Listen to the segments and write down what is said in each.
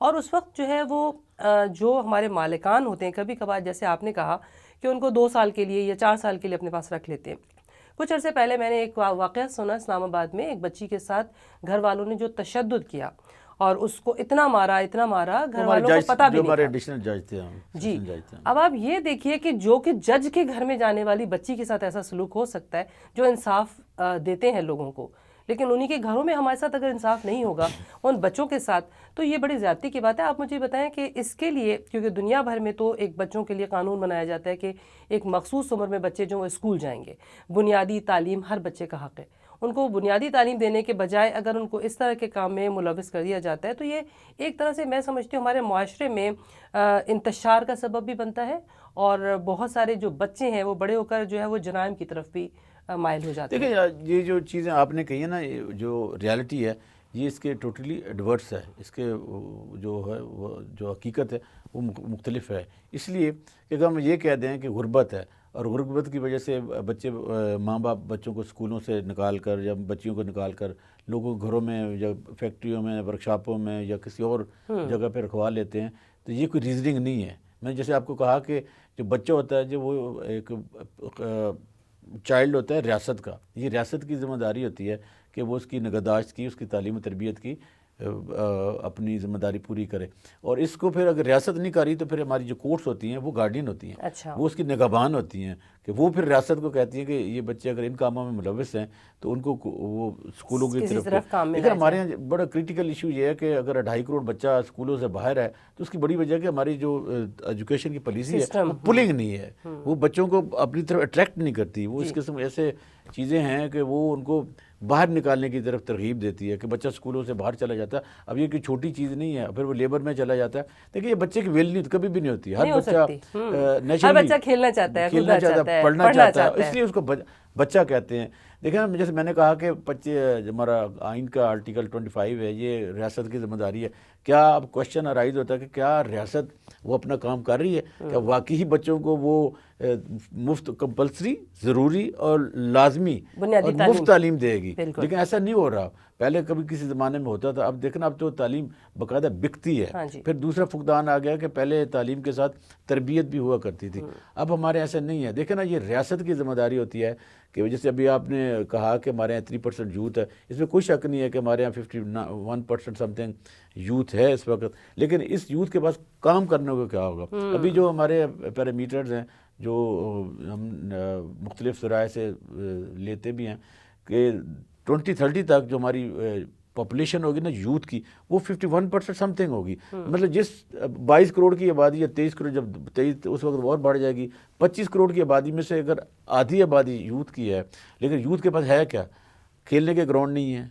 اور اس وقت جو ہے وہ جو ہمارے مالکان ہوتے ہیں کبھی کبھار جیسے آپ نے کہا کہ ان کو 2 سال کے لیے یا 4 سال کے لیے اپنے پاس رکھ لیتے ہیں. کچھ عرصے پہلے میں نے ایک واقعہ سنا اسلام آباد میں، ایک بچی کے ساتھ گھر والوں نے جو تشدد کیا اور اس کو اتنا مارا گھر والوں کو پتہ بھی جو نہیں ہمارے تھا. ایڈیشنل جج تھے جی اب آپ یہ دیکھیے کہ جو کہ جج کے گھر میں جانے والی بچی کے ساتھ ایسا سلوک ہو سکتا ہے جو انصاف دیتے ہیں لوگوں کو، لیکن انہی کے گھروں میں ہمارے ساتھ اگر انصاف نہیں ہوگا ان بچوں کے ساتھ تو یہ بڑی زیادتی کی بات ہے. آپ مجھے بتائیں کہ اس کے لیے، کیونکہ دنیا بھر میں تو ایک بچوں کے لیے قانون بنایا جاتا ہے کہ ایک مخصوص عمر میں بچے جو وہ اسکول جائیں گے، بنیادی تعلیم ہر بچے کا حق ہے. ان کو بنیادی تعلیم دینے کے بجائے اگر ان کو اس طرح کے کام میں ملوث کر دیا جاتا ہے تو یہ ایک طرح سے میں سمجھتی ہوں ہمارے معاشرے میں انتشار کا سبب بھی بنتا ہے اور بہت سارے جو بچے ہیں وہ بڑے ہو کر جو ہے وہ جرائم کی طرف بھی مائل ہو جاتے ہیں. دیکھیں یہ جو چیزیں آپ نے کہی ہیں نا، جو ریالٹی ہے یہ اس کے ٹوٹلی ایڈورس ہے، اس کے جو ہے وہ جو حقیقت ہے وہ مختلف ہے. اس لیے کہ ہم یہ کہہ دیں کہ غربت ہے اور غربت کی وجہ سے بچے ماں باپ بچوں کو اسکولوں سے نکال کر یا بچیوں کو نکال کر لوگوں کے گھروں میں یا فیکٹریوں میں ورکشاپوں میں یا کسی اور جگہ پہ رکھوا لیتے ہیں. تو یہ کوئی ریزننگ نہیں ہے. میں جیسے آپ کو کہا کہ جو بچہ ہوتا ہے جو وہ ایک چائلڈ ہوتا ہے ریاست کا، یہ ریاست کی ذمہ داری ہوتی ہے کہ وہ اس کی نگہداشت کی، اس کی تعلیم و تربیت کی اپنی ذمہ داری پوری کرے. اور اس کو پھر اگر ریاست نہیں کر رہی تو پھر ہماری جو کورٹس ہوتی ہیں وہ گارڈین ہوتی ہیں. اچھا. وہ اس کی نگہبان ہوتی ہیں کہ وہ پھر ریاست کو کہتی ہیں کہ یہ بچے اگر ان کاموں میں ملوث ہیں تو ان کو وہ اسکولوں کی طرف لیکن ہمارے یہاں بڑا کرٹیکل ایشو یہ ہے کہ اگر 2.5 کروڑ بچہ اسکولوں سے باہر ہے تو اس کی بڑی وجہ کہ ہماری جو ایجوکیشن کی پالیسی ہے وہ پولنگ نہیں ہے، وہ بچوں کو اپنی طرف اٹریکٹ نہیں کرتی. وہ اس قسم ایسے چیزیں ہیں کہ وہ ان کو باہر نکالنے کی طرف ترغیب دیتی ہے کہ بچہ اسکولوں سے باہر چلا جاتا ہے. اب یہ کوئی چھوٹی چیز نہیں ہے، پھر وہ لیبر میں چلا جاتا ہے. دیکھیں یہ بچے کی ویلیو کبھی بھی نہیں ہوتی. ہر بچہ کھیلنا چاہتا ہے، پڑھنا چاہتا ہے، اس لیے اس کو بچہ کہتے ہیں. دیکھیں نا جیسے میں نے کہا کہ بچے ہمارا آئین کا آرٹیکل 25 ہے، یہ ریاست کی ذمہ داری ہے. کیا اب کوشچن ارائز ہوتا ہے کہ کیا ریاست وہ اپنا کام کر رہی ہے؟ کیا واقعی بچوں کو وہ مفت کمپلسری ضروری اور لازمی اور مفت تعلیم دے گی؟ لیکن ایسا نہیں ہو رہا. پہلے کبھی کسی زمانے میں ہوتا تھا، اب دیکھنا اب تو تعلیم باقاعدہ بکتی ہے. پھر دوسرا فقدان آ گیا کہ پہلے تعلیم کے ساتھ تربیت بھی ہوا کرتی تھی، اب ہمارے ایسا نہیں ہے. دیکھیں نا یہ ریاست کی ذمہ داری ہوتی ہے کہ جیسے ابھی آپ نے کہا کہ ہمارے یہاں 3% یوتھ ہے. اس میں کوئی شک نہیں ہے کہ ہمارے یہاں 51% سم تھنگ یوتھ ہے اس وقت. لیکن اس یوتھ کے پاس کام کرنے کو کیا ہوگا؟ ابھی جو ہمارے پیرامیٹرز ہیں جو ہم مختلف ذرائع سے لیتے بھی ہیں کہ 2030 تک جو ہماری پاپولیشن ہوگی نا یوتھ کی وہ 51% سم تھنگ ہوگی. مطلب جس 22 کروڑ کی آبادی یا 23 کروڑ، جب 23 اس وقت اور بڑھ جائے گی. 25 کروڑ کی آبادی میں سے اگر آدھی آبادی یوتھ کی ہے، لیکن یوتھ کے پاس ہے کیا؟ کھیلنے کے گراؤنڈ نہیں ہے،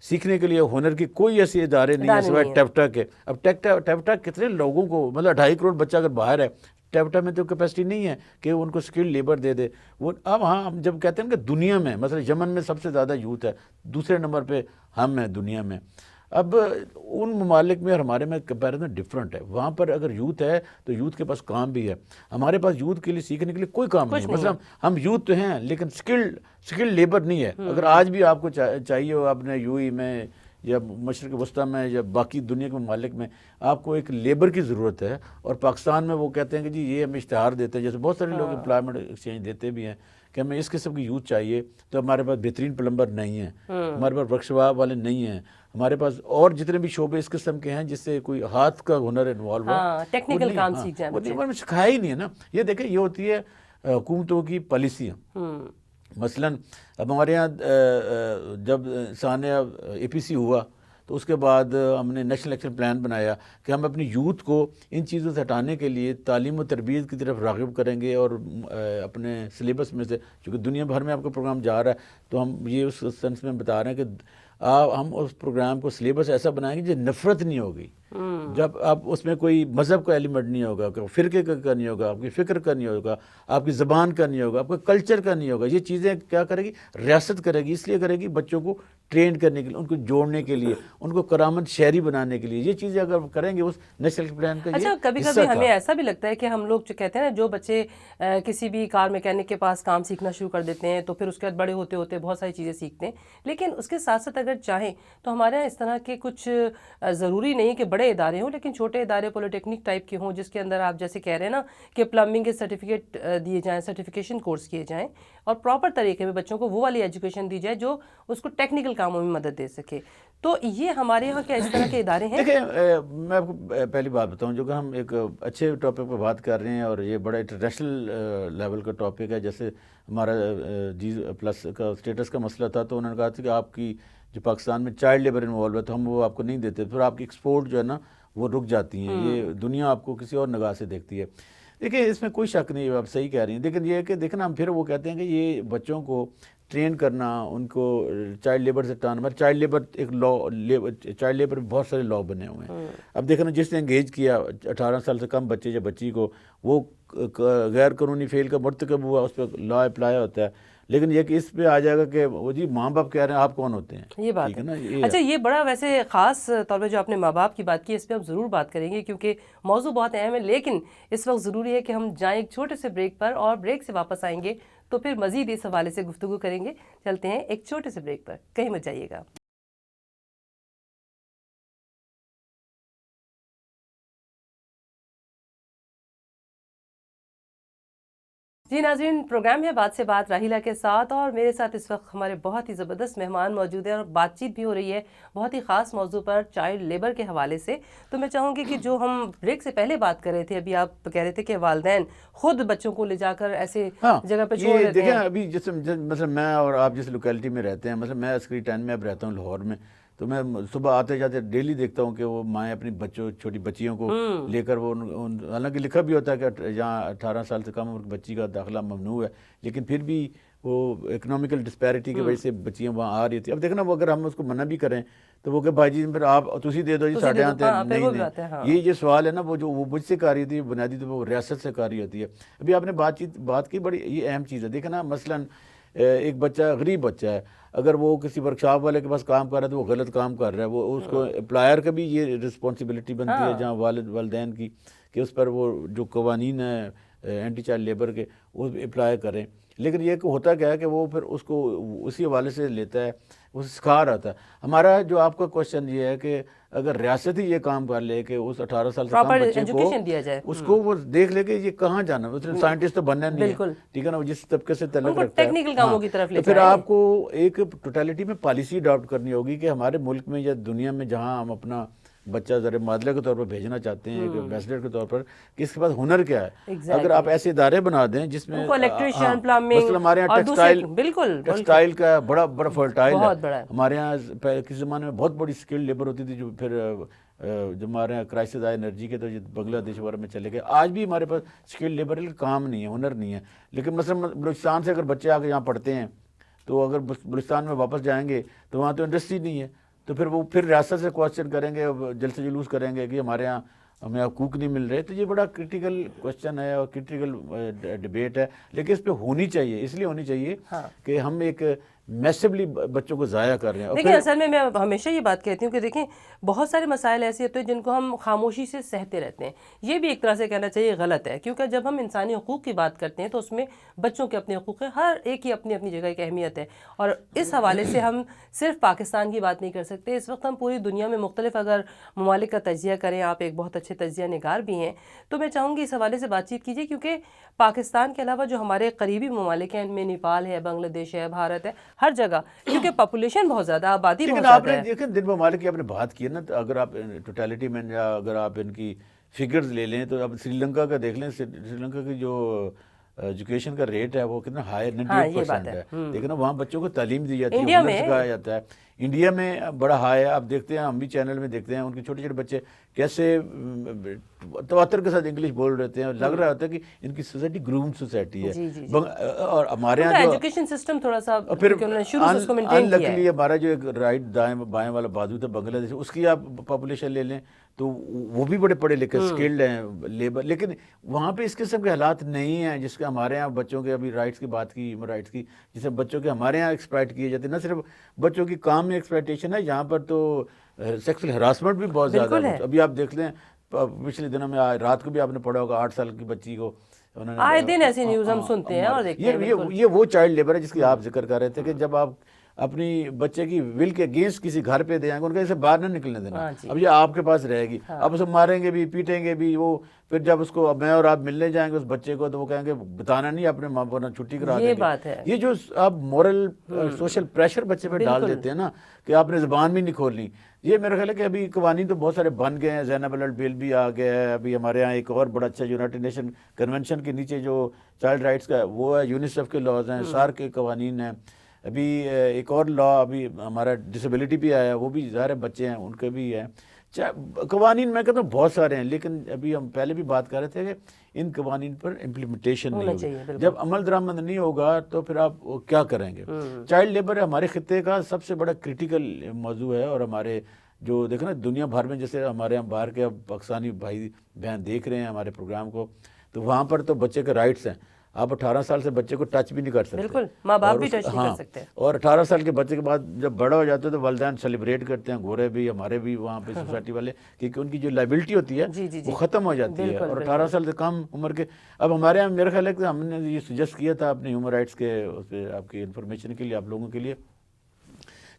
سیکھنے کے لیے ہنر کی کوئی ایسی ادارے نہیں ہیں سوائے ٹیپٹا کے. اب ٹیپٹا کتنے لوگوں کو، مطلب 2.5 کروڑ بچہ اگر باہر ہے، ٹیپٹا میں تو کیپیسٹی نہیں ہے کہ ان کو سکل لیبر دے دے. وہ اب ہاں ہم جب کہتے ہیں کہ دنیا میں مثلا یمن میں سب سے زیادہ یوتھ ہے، دوسرے نمبر پہ ہم ہیں دنیا میں. اب ان ممالک میں اور ہمارے میں کمپیریزن ڈفرینٹ ہے. وہاں پر اگر یوتھ ہے تو یوتھ کے پاس کام بھی ہے. ہمارے پاس یوتھ کے لیے سیکھنے کے لیے کوئی کام نہیں ہے. مثلا ہم یوتھ تو ہیں لیکن سکل لیبر نہیں ہے. اگر آج بھی آپ کو چاہیے ہو اپنے یو ای میں یا مشرق وسطیٰ میں یا باقی دنیا کے ممالک میں آپ کو ایک لیبر کی ضرورت ہے، اور پاکستان میں وہ کہتے ہیں کہ جی یہ ہم اشتہار دیتے ہیں، جیسے بہت سارے لوگ امپلائمنٹ ایکسچینج دیتے بھی ہیں کہ ہمیں اس قسم کی یوتھ چاہیے. تو ہمارے پاس بہترین پلمبر نہیں ہیں، ہمارے پاس ورکشاپ والے نہیں ہیں، ہمارے پاس اور جتنے بھی شعبے اس قسم کے ہیں جس سے کوئی ہاتھ کا ہنر انوالو ہو، ٹیکنیکل کام سیکھ جائیں. وہ سکھایا ہی نہیں ہے نا. یہ دیکھیں یہ ہوتی ہے حکومتوں کی پالیسیاں. مثلاً اب ہمارے یہاں جب سانحہ APC ہوا تو اس کے بعد ہم نے نیشنل ایکشن پلان بنایا کہ ہم اپنی یوتھ کو ان چیزوں سے ہٹانے کے لیے تعلیم و تربیت کی طرف راغب کریں گے، اور اپنے سلیبس میں سے، چونکہ دنیا بھر میں آپ کا پروگرام جا رہا ہے تو ہم یہ اس سینس میں بتا رہے ہیں کہ ہم اس پروگرام کو سلیبس ایسا بنائیں گے جو نفرت نہیں ہوگی. جب آپ اس میں کوئی مذہب کا ایلیمنٹ نہیں ہوگا، فرقے کا نہیں ہوگا، آپ کی فکر کا نہیں ہوگا، آپ کی زبان کا نہیں ہوگا، آپ کا کلچر کا نہیں ہوگا. یہ چیزیں کیا کرے گی؟ ریاست کرے گی. اس لیے کرے گی بچوں کو ٹرین کرنے کے لیے، ان کو جوڑنے کے لیے، ان کو کرامت شہری بنانے کے لیے، یہ چیزیں اگر کریں گے اس نیشنل پلان کا اچھا کبھی کبھی ہمیں ایسا بھی لگتا ہے کہ ہم لوگ جو کہتے ہیں نا جو بچے کسی بھی کار میکینک کے پاس کام سیکھنا شروع کر دیتے ہیں تو پھر اس کے بعد بڑے ہوتے ہوتے بہت ساری چیزیں سیکھتے ہیں، لیکن اس کے ساتھ ساتھ اگر چاہیں تو ہمارے یہاں اس طرح کے کچھ ضروری نہیں کہ بڑے ادارے ہوں، لیکن چھوٹے ادارے پولیٹیکنک ٹائپ کے ہوں جس کے اندر آپ جیسے کہہ رہے ہیں نا کہ پلمبنگ کے سرٹیفکیٹ دیے جائیں، سرٹیفکیشن کورس کیے جائیں اور پراپر طریقے میں بچوں کو وہ والی ایجوکیشن دی جائے جو اس کو ٹیکنیکل کاموں میں مدد دے سکے، تو یہ ہمارے یہاں کیا اس طرح کے ادارے ہیں؟ دیکھیں میں آپ کو پہلی بات بتاؤں، جو کہ ہم ایک اچھے ٹاپک پہ بات کر رہے ہیں اور یہ بڑا انٹرنیشنل لیول کا ٹاپک ہے، جیسے ہمارا G+ کا اسٹیٹس کا مسئلہ تھا تو انہوں نے کہا تھا کہ آپ کی جو پاکستان میں چائلڈ لیبر انوالو ہے تو ہم وہ آپ کو نہیں دیتے، پھر آپ کی ایکسپورٹ جو ہے نا وہ رک جاتی ہیں، یہ دنیا آپ کو کسی اور نگاہ سے دیکھتی ہے۔ دیکھیں اس میں کوئی شک نہیں ہے، آپ صحیح کہہ رہی ہیں، لیکن یہ ہے کہ دیکھنا ہم پھر وہ کہتے ہیں کہ یہ بچوں کو ٹرین کرنا، ان کو چائلڈ لیبر سے ہٹانا، چائلڈ لیبر ایک چائلڈ لیبر میں بہت سارے لا بنے ہوئے ہیں۔ اب دیکھنا جس نے انگیج کیا 18 سال سے کم بچے یا بچی کو، وہ غیر قانونی فعل کا مرتکب ہوا، اس پہ لا اپلائی ہوتا ہے، لیکن یہ کہ اس پہ آ جائے گا کہ وہ جی ماں باپ کہہ رہے ہیں آپ کون ہوتے ہیں، یہ بات ٹھیک ہے نا۔ اچھا یہ بڑا ویسے خاص طور پہ جو آپ نے ماں باپ کی بات کی اس پہ ہم ضرور بات کریں گے کیونکہ موضوع بہت اہم ہے، لیکن اس وقت ضروری ہے کہ ہم جائیں ایک چھوٹے سے بریک پر اور بریک سے واپس آئیں گے تو پھر مزید اس حوالے سے گفتگو کریں گے۔ چلتے ہیں ایک چھوٹے سے بریک پر، کہیں مت جائیے گا۔ جی ناظرین، پروگرام ہے بات سے بات راحیلہ کے ساتھ اور میرے ساتھ اس وقت ہمارے بہت ہی زبردست مہمان موجود ہیں اور بات چیت بھی ہو رہی ہے بہت ہی خاص موضوع پر چائلڈ لیبر کے حوالے سے۔ تو میں چاہوں گی کہ جو ہم بریک سے پہلے بات کر رہے تھے، ابھی آپ کہہ رہے تھے کہ والدین خود بچوں کو لے جا کر ایسے جگہ پہ چھوڑ دیتے ہیں۔ دیکھیں ابھی جیسے مثلا میں اور آپ جس لوکیلٹی میں رہتے ہیں، مثلا میں عسکری 10 میں اب رہتا ہوں لاہور میں، تو میں صبح آتے جاتے ڈیلی دیکھتا ہوں کہ وہ مائیں اپنی چھوٹی بچیوں کو لے کر وہ حالانکہ لکھا بھی ہوتا ہے کہ جہاں 18 سال سے کم عمر کی بچی کا داخلہ ممنوع ہے، لیکن پھر بھی وہ اکنامیکل ڈسپیرٹی کی وجہ سے بچیاں وہاں آ رہی تھی۔ اب دیکھنا وہ اگر ہم اس کو منع بھی کریں تو وہ کہ بھائی جی پھر آپ تسی دے دو جی ساڑھے آتے ہیں، نہیں یہ جو سوال ہے نا وہ جو وہ مجھ سے کر رہی تھی بنیادی تو وہ ریاست سے کر رہی ہوتی ہے۔ ابھی آپ نے بات کی، بڑی یہ اہم چیز ہے۔ دیکھنا مثلاً ایک بچہ غریب بچہ ہے، اگر وہ کسی ورکشاپ والے کے پاس کام کر رہا ہے تو وہ غلط کام کر رہا ہے، وہ اس کو امپلائر کا بھی یہ رسپانسبلٹی بنتی ہے جہاں والدین کی کہ اس پر وہ جو قوانین ہیں اینٹی چائلڈ لیبر کے وہ اپلائی کریں، لیکن یہ کہ ہوتا کیا ہے کہ وہ پھر اس کو اسی حوالے سے لیتا ہے، وہ سکھا رہا تھا۔ ہمارا جو آپ کا کوشچن یہ ہے کہ اگر ریاست ہی یہ کام کر لے کہ اس 18 سال سے کم بچے کو اس کو وہ دیکھ لے کہ یہ کہاں جانا ہے، سائنٹسٹ تو بننا نہیں ہے، ٹھیک ہے نا، وہ جس طبقے سے تعلق رکھتا ہے، تو پھر آپ کو ایک ٹوٹیلٹی میں پالیسی اڈاپٹ کرنی ہوگی کہ ہمارے ملک میں یا دنیا میں جہاں ہم اپنا بچہ ذرا معادلہ کے طور پر بھیجنا چاہتے ہیں ایک ایمبیسڈر کے طور پر کہ اس کے پاس ہنر کیا ہے، اگر آپ ایسے ادارے بنا دیں جس میں مثلا ہمارے یہاں ٹیکسٹائل کا بڑا فرٹائل ہے، ہمارے یہاں کسی زمانے میں بہت بڑی سکل لیبر ہوتی تھی، جو پھر جو ہمارے یہاں کرائسس آئے انرجی کے تو بنگلہ دیش وغیرہ میں چلے گئے، آج بھی ہمارے پاس سکل لیبر کام نہیں ہے، ہنر نہیں ہے، لیکن مثلا بلوچستان سے اگر بچے آ کے یہاں پڑھتے ہیں تو اگر بلوچستان میں واپس جائیں گے تو وہاں تو انڈسٹری نہیں ہے، تو پھر وہ پھر ریاست سے کوشچن کریں گے، جلسے جلوس کریں گے کہ ہمارے یہاں ہمیں حقوق نہیں مل رہے، تو یہ بڑا کرٹیکل کوشچن ہے اور کرٹیکل ڈبیٹ ہے، لیکن اس پہ ہونی چاہیے، اس لیے ہونی چاہیے کہ ہم ایک میسیولی بچوں کو ضائع کر رہے ہیں۔ دیکھیں اصل میں ہمیشہ یہ بات کہتی ہوں کہ دیکھیں بہت سارے مسائل ایسے ہوتے ہیں جن کو ہم خاموشی سے سہتے رہتے ہیں، یہ بھی ایک طرح سے کہنا چاہیے غلط ہے، کیونکہ جب ہم انسانی حقوق کی بات کرتے ہیں تو اس میں بچوں کے اپنے حقوق ہیں، ہر ایک کی اپنی اپنی جگہ ایک اہمیت ہے، اور اس حوالے سے ہم صرف پاکستان کی بات نہیں کر سکتے، اس وقت ہم پوری دنیا میں مختلف اگر ممالک کا تجزیہ کریں، آپ ایک بہت اچھے تجزیہ نگار بھی ہیں، تو میں چاہوں گی اس حوالے سے بات چیت کیجیے، کیونکہ پاکستان کے علاوہ جو ہمارے قریبی ممالک ہیں ان میں نیپال ہے، بنگلہ دیش ہے، بھارت ہے، ہر جگہ کیونکہ پاپولیشن بہت زیادہ، آبادی بہت زیادہ ہے۔ لیکن آپ نے دیکھیں جن ممالک کی آپ نے بات کی ہے نا، تو اگر آپ ٹوٹیلٹی میں یا اگر آپ ان کی فگرز لے لیں تو آپ سری لنکا کا دیکھ لیں، سری لنکا کی جو ایجوکیشن کا ریٹ ہے وہ کتنا ہائی 98% ہے، لیکن وہاں بچوں کو تعلیم دی جاتی ہے، ہنر سکھایا جاتا ہے۔ انڈیا میں بڑا ہائی ہے، آپ دیکھتے ہیں، ہم بھی چینل میں دیکھتے ہیں ان کے چھوٹے چھوٹے بچے کیسے تواتر کے ساتھ انگلش بول رہے ہیں، اور لگ رہا ہوتا ہے کہ ان کی سوسائٹی گروم سوسائٹی ہے، اور ہمارے یہاں جو ایجوکیشن سسٹم تھوڑا سا پھر شروع سے اس کو مینٹین کیا ہے۔ ہمارا جو ایک رائٹ دائیں بائیں والا بازو تھا بنگلہ دیش، اس کی آپ پاپولیشن لے لیں تو وہ بھی بڑے پڑھے لکھے اسکلڈ ہیں لیبر، لیکن وہاں پہ اس قسم کے حالات نہیں ہیں جس کے ہمارے یہاں بچوں کے ابھی رائٹس کی بات کی، ہیومن رائٹس کی، جسے بچوں کے ہمارے یہاں ایکسپلائٹ کیے جاتے ہیں. نہ صرف بچوں کی کام میں ایکسپلائٹیشن ہے، یہاں پر تو سیکسل ہراسمنٹ بھی بہت زیادہ ہے. ابھی آپ دیکھ لیں پچھلے دنوں میں رات کو بھی آپ نے پڑھا ہوگا 8 سال کی بچی کو آئے دن ایسی نیوز ہم سنتے ہیں اور دیکھتے ہیں. یہ وہ چائلڈ لیبر ہے جس کی آپ ذکر کر رہے تھے کہ جب آپ اپنی بچے کی ول کے اگینسٹ کسی گھر پہ دے آئیں گے، ان کا اسے باہر نہ نکلنے دینا. اب یہ آپ کے پاس رہے گی، آپ اسے ماریں گے بھی، پیٹیں گے بھی، وہ پھر جب اس کو میں اور آپ ملنے جائیں گے اس بچے کو تو وہ کہیں گے بتانا نہیں اپنے ماں باپ نے چھٹی کرا دیں گے. یہ جو آپ مورل سوشل پریشر بچے پہ ڈال دیتے ہیں نا کہ آپ نے زبان بھی نہیں کھولنی، یہ میرا خیال ہے کہ ابھی قوانین تو بہت سارے بن گئے ہیں. زینب الرٹ بل بھی آ گیا ہے. ابھی ہمارے یہاں ایک اور بڑا اچھا یونائٹڈ نیشن کنونشن کے نیچے جو چائلڈ رائٹس کا وہ ہے، یونیسیف کے لاز ہیں، سارک کے قوانین ہیں. ابھی ایک اور لا ابھی ہمارا ڈسیبلٹی بھی آیا، وہ بھی ظاہر بچے ہیں ان کے بھی ہیں. قوانین میں کہتا ہوں بہت سارے ہیں، لیکن ابھی ہم پہلے بھی بات کر رہے تھے کہ ان قوانین پر امپلیمنٹیشن نہیں ہوگی. جب عمل درآمد نہیں ہوگا تو پھر آپ کیا کریں گے؟ چائلڈ لیبر ہمارے خطے کا سب سے بڑا کریٹیکل موضوع ہے، اور ہمارے جو دیکھیں نا دنیا بھر میں، جیسے ہمارے یہاں باہر کے پاکستانی بھائی بہن دیکھ رہے ہیں ہمارے پروگرام کو، تو وہاں پر تو بچے کے رائٹس ہیں. آپ 18 سال سے بچے کو ٹچ بھی نہیں کر سکتے، بالکل ماں باپ بھی ٹچ نہیں کر سکتے. اور 18 سال کے بچے کے بعد جب بڑا ہو جاتا ہے تو والدین سیلیبریٹ کرتے ہیں، گورے بھی ہمارے بھی وہاں پہ سوسائٹی والے، کیونکہ ان کی جو لائبلٹی ہوتی ہے وہ ختم ہو جاتی ہے. اور 18 سال سے کم عمر کے اب ہمارے یہاں میرا خیال ہے کہ ہم نے یہ سجیسٹ کیا تھا اپنے ہیومن رائٹس کے اس پہ آپ کی انفارمیشن کے لیے، آپ لوگوں کے لیے،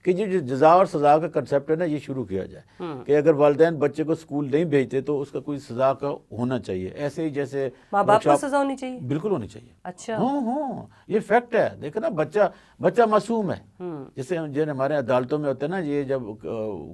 کہ جو جزا اور سزا کا کنسیپٹ ہے نا یہ شروع کیا جائے کہ اگر والدین بچے کو اسکول نہیں بھیجتے تو اس کا کوئی سزا کا ہونا چاہیے. ایسے ہی جیسے ماں باپ کو سزا ہونی چاہیے، بالکل ہونی چاہیے. اچھا ہاں یہ فیکٹ ہے. دیکھو نا بچہ معصوم ہے. جیسے ہمارے عدالتوں میں ہوتے ہیں نا، یہ جب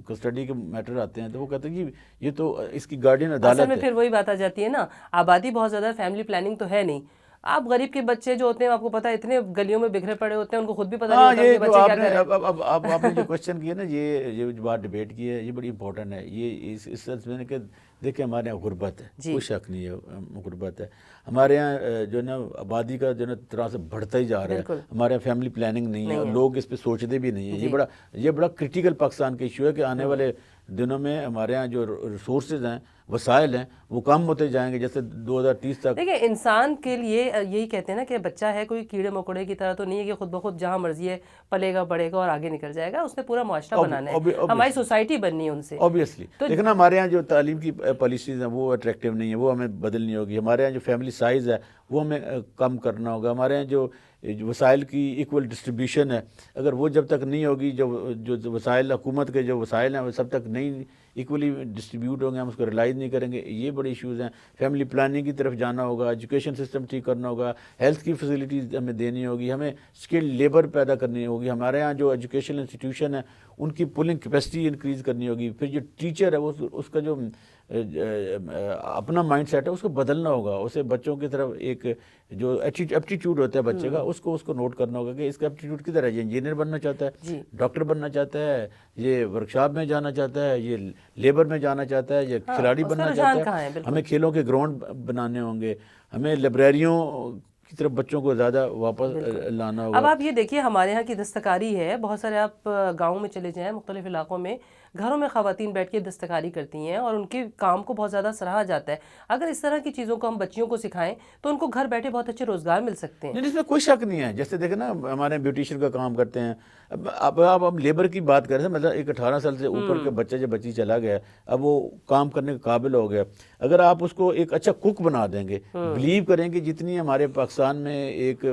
کسٹڈی کے میٹر آتے ہیں تو وہ کہتے ہیں کہ یہ تو اس کی گارڈین عدالت ہے. پھر وہی بات آ جاتی ہے نا، آبادی بہت زیادہ، فیملی پلاننگ تو ہے نہیں. آپ غریب کے بچے جو ہوتے ہیں آپ کو پتا ہے اتنے گلیوں میں بکھرے پڑے ہوتے ہیں، ان کو خود بھی پتہ نہیں ہوتا کہ بچے کیا کر رہے ہیں. اب آپ نے جو کوشچن کیا نا، یہ جو بات ڈیبیٹ کی ہے یہ بڑی امپورٹنٹ ہے. یہ اس سلسلے میں کہ دیکھیں ہمارے یہاں غربت ہے، کوئی شک نہیں ہے غربت ہے ہمارے یہاں. جو نا آبادی کا جو نا طرح سے بڑھتا ہی جا رہا ہے. ہمارے یہاں فیملی پلاننگ نہیں ہے، اور لوگ اس پہ سوچتے بھی نہیں ہیں. یہ بڑا کرٹیکل پاکستان کا ایشو ہے کہ آنے والے دنوں میں ہمارے یہاں جو ریسورسز ہیں، وسائل ہیں، وہ کم ہوتے جائیں گے. جیسے 2030 تک دیکھیں انسان کے لیے یہی کہتے ہیں نا کہ بچہ ہے کوئی کیڑے مکوڑے کی طرح تو نہیں ہے کہ خود بخود جہاں مرضی ہے پلے گا بڑھے گا اور آگے نکل جائے گا. اس نے پورا معاشرہ بنانا ہے، ہماری سوسائٹی بننی ہے ان سے. اوبیسلی لیکن ہمارے یہاں جو تعلیم کی پالیسیز ہیں وہ اٹریکٹیو نہیں ہیں، وہ ہمیں بدلنی ہوگی. ہمارے یہاں جو فیملی سائز ہے وہ ہمیں کم کرنا ہوگا. ہمارے یہاں جو وسائل کی ایکول ڈسٹریبیوشن ہے، اگر وہ جب تک نہیں ہوگی، جو وسائل حکومت کے جو وسائل ہیں وہ سب تک نہیں ایکولی ڈسٹریبیوٹ ہوں گے، ہم اس کو ریلائز نہیں کریں گے. یہ بڑے ایشوز ہیں. فیملی پلاننگ کی طرف جانا ہوگا، ایجوکیشن سسٹم ٹھیک کرنا ہوگا، ہیلتھ کی فیسلٹیز ہمیں دینی ہوگی، ہمیں اسکل لیبر پیدا کرنی ہوگی. ہمارے یہاں جو ایجوکیشن انسٹیٹیوشن ہے ان کی پولنگ کیپیسٹی انکریز کرنی ہوگی. پھر جو ٹیچر ہے وہ اس کا جو اپنا مائنڈ سیٹ ہے اس کو بدلنا ہوگا. اسے بچوں کی طرف ایک جو ایپٹیٹیوڈ ہوتا ہے بچے کا اس کو نوٹ کرنا ہوگا کہ اس کا ایپٹیٹیوڈ کدھر ہے. یہ انجینئر بننا چاہتا ہے، ڈاکٹر بننا چاہتا ہے، یہ ورکشاپ میں جانا چاہتا ہے، یہ لیبر میں جانا چاہتا ہے، یہ کھلاڑی بننا چاہتا ہے. ہمیں کھیلوں کے گراؤنڈ بنانے ہوں گے، ہمیں لائبریریوں کی طرف بچوں کو زیادہ واپس لانا ہوگا. اب آپ یہ دیکھیے ہمارے یہاں کی دستکاری ہے، بہت سارے آپ گاؤں میں چلے جائیں، مختلف علاقوں میں گھروں میں خواتین بیٹھ کے دستکاری کرتی ہیں اور ان کے کام کو بہت زیادہ سراہا جاتا ہے. اگر اس طرح کی چیزوں کو ہم بچیوں کو سکھائیں تو ان کو گھر بیٹھے بہت اچھے روزگار مل سکتے ہیں. نہیں اس میں کوئی شک نہیں ہے. جیسے دیکھیں نا ہمارے بیوٹیشین کا کام کرتے ہیں. اب ہم لیبر کی بات کر رہے ہیں، مطلب ایک 18 سال سے اوپر کے بچہ جب بچی چلا گیا اب وہ کام کرنے کے قابل ہو گیا، اگر آپ اس کو ایک اچھا کوک بنا دیں گے، بلیو کریں کہ جتنی ہمارے پاکستان میں ایک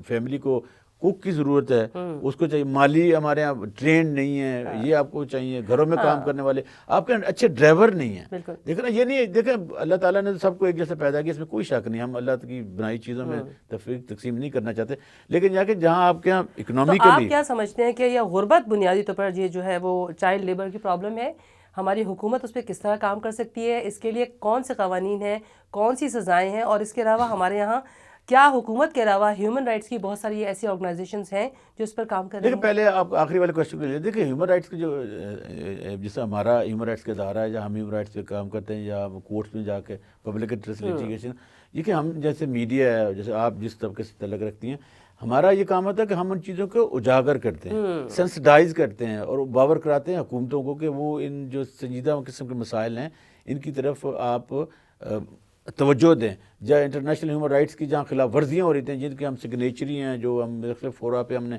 فیملی کو کوک کی ضرورت ہے اس کو چاہیے. مالی ہمارے یہاں ٹرینڈ نہیں ہے، یہ آپ کو چاہیے. گھروں میں کام کرنے والے آپ کے اچھے ڈرائیور نہیں ہیں. دیکھیں نا یہ نہیں، دیکھیں اللہ تعالیٰ نے سب کو ایک جیسا پیدا کیا، اس میں کوئی شک نہیں. ہم اللہ کی بنائی چیزوں میں تفریق تقسیم نہیں کرنا چاہتے، لیکن یا کہ جہاں آپ کے یہاں اکنامکلی آپ کیا سمجھتے ہیں کہ یہ غربت بنیادی طور پر یہ جو ہے وہ چائلڈ لیبر کی پرابلم ہے، ہماری حکومت اس پہ کس طرح کام کر سکتی ہے؟ اس کے لیے کون سے قوانین ہیں، کون سی سزائیں ہیں؟ اور اس کے علاوہ ہمارے یہاں کیا حکومت کے علاوہ ہیومن رائٹس کی بہت ساری ایسی آرگنائزیشنز ہیں جو اس پر کام کر رہی ہیں؟ دیکھیں پہلے آپ آخری والے کوشچن کے لیے دیکھیں ہیومن رائٹس کی جو جیسے ہمارا ہیومن رائٹس کا ادارہ ہے جہاں ہم ہیومن رائٹس پہ کام کرتے ہیں یا کورٹس میں جا کے پبلک انٹرسٹ لٹیگیشن، یہ کہ ہم جیسے میڈیا ہے، جیسے آپ جس طبقے سے تعلق رکھتی ہیں، ہمارا یہ کام ہوتا ہے کہ ہم ان چیزوں کو اجاگر کرتے ہیں، سینسٹائز کرتے ہیں اور باور کراتے ہیں حکومتوں کو کہ وہ ان جو سنجیدہ قسم کے مسائل ہیں ان کی طرف آپ توجہ دیں. جہاں انٹرنیشنل ہیومن رائٹس کی جہاں خلاف ورزیاں ہو رہی تھیں، جن کے ہم سگنیچری ہیں، جو ہم مختلف فورا پہ ہم نے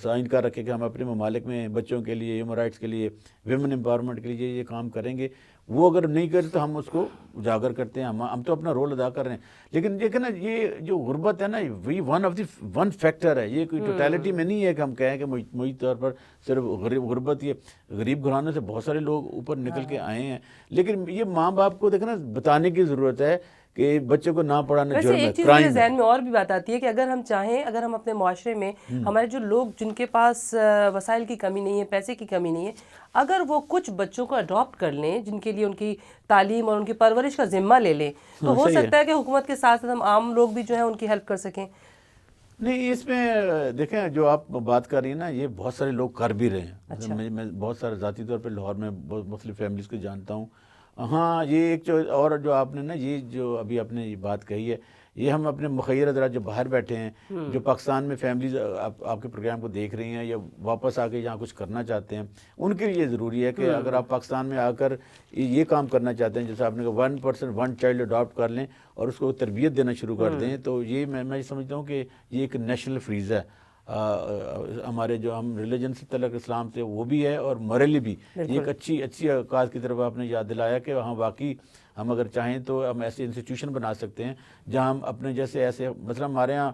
سائن کر رکھے کہ ہم اپنے ممالک میں بچوں کے لیے، ہیومن رائٹس کے لیے، ویمن امپاورمنٹ کے لیے یہ کام کریں گے، وہ اگر نہیں کرتے تو ہم اس کو اجاگر کرتے ہیں. ہم تو اپنا رول ادا کر رہے ہیں. لیکن دیکھیں نا، یہ جو غربت ہے نا، وہی ون فیکٹر ہے. یہ کوئی ٹوٹیلٹی میں نہیں ہے کہ ہم کہیں کہ مجموعی طور پر صرف غربت، یہ غریب گھرانوں سے بہت سارے لوگ اوپر نکل کے آئے ہیں. لیکن یہ ماں باپ کو دیکھیں نا بتانے کی ضرورت ہے کہ بچوں کو نہ پڑھانا ویسے جرم ہے، ایک چیز کرائم میرے ہے. ذہن میں اور بھی بات آتی ہے کہ اگر ہم چاہیں، اگر ہم اپنے معاشرے میں ہمارے جو لوگ جن کے پاس وسائل کی کمی نہیں ہے، پیسے کی کمی نہیں ہے، اگر وہ کچھ بچوں کو اڈاپٹ کر لیں جن کے لیے ان کی تعلیم اور ان کی پرورش کا ذمہ لے لیں، تو ہو سکتا ہے کہ حکومت کے ساتھ ساتھ ہم عام لوگ بھی جو ہیں ان کی ہیلپ کر سکیں. نہیں، اس میں دیکھیں جو آپ بات کر رہی ہیں نا، یہ بہت سارے لوگ کر بھی رہے ہیں. میں بہت سارے ذاتی طور پہ لاہور میں بہت مختلف فیملیز کو جانتا ہوں. ہاں، یہ ایک اور جو آپ نے نا، یہ جو ابھی آپ نے یہ بات کہی ہے، یہ ہم اپنے مخیر حضرات جو باہر بیٹھے ہیں، جو پاکستان میں فیملیز آپ کے پروگرام کو دیکھ رہی ہیں یا واپس آ کے یہاں کچھ کرنا چاہتے ہیں، ان کے لیے ضروری ہے کہ اگر آپ پاکستان میں آ کر یہ کام کرنا چاہتے ہیں، جیسے آپ نے کہا 1% 1 چائلڈ اڈاپٹ کر لیں اور اس کو تربیت دینا شروع کر دیں، تو یہ میں سمجھتا ہوں کہ یہ ایک نیشنل فریز ہے. ہمارے جو ہم ریلیجن سے تعلق اسلام سے وہ بھی ہے اور مرلی بھی. یہ ایک اچھی کاز کی طرف آپ نے یاد دلایا کہ ہاں واقعی ہم اگر چاہیں تو ہم ایسے انسٹیٹیوشن بنا سکتے ہیں جہاں ہم اپنے جیسے ایسے، مثلا ہمارے ہاں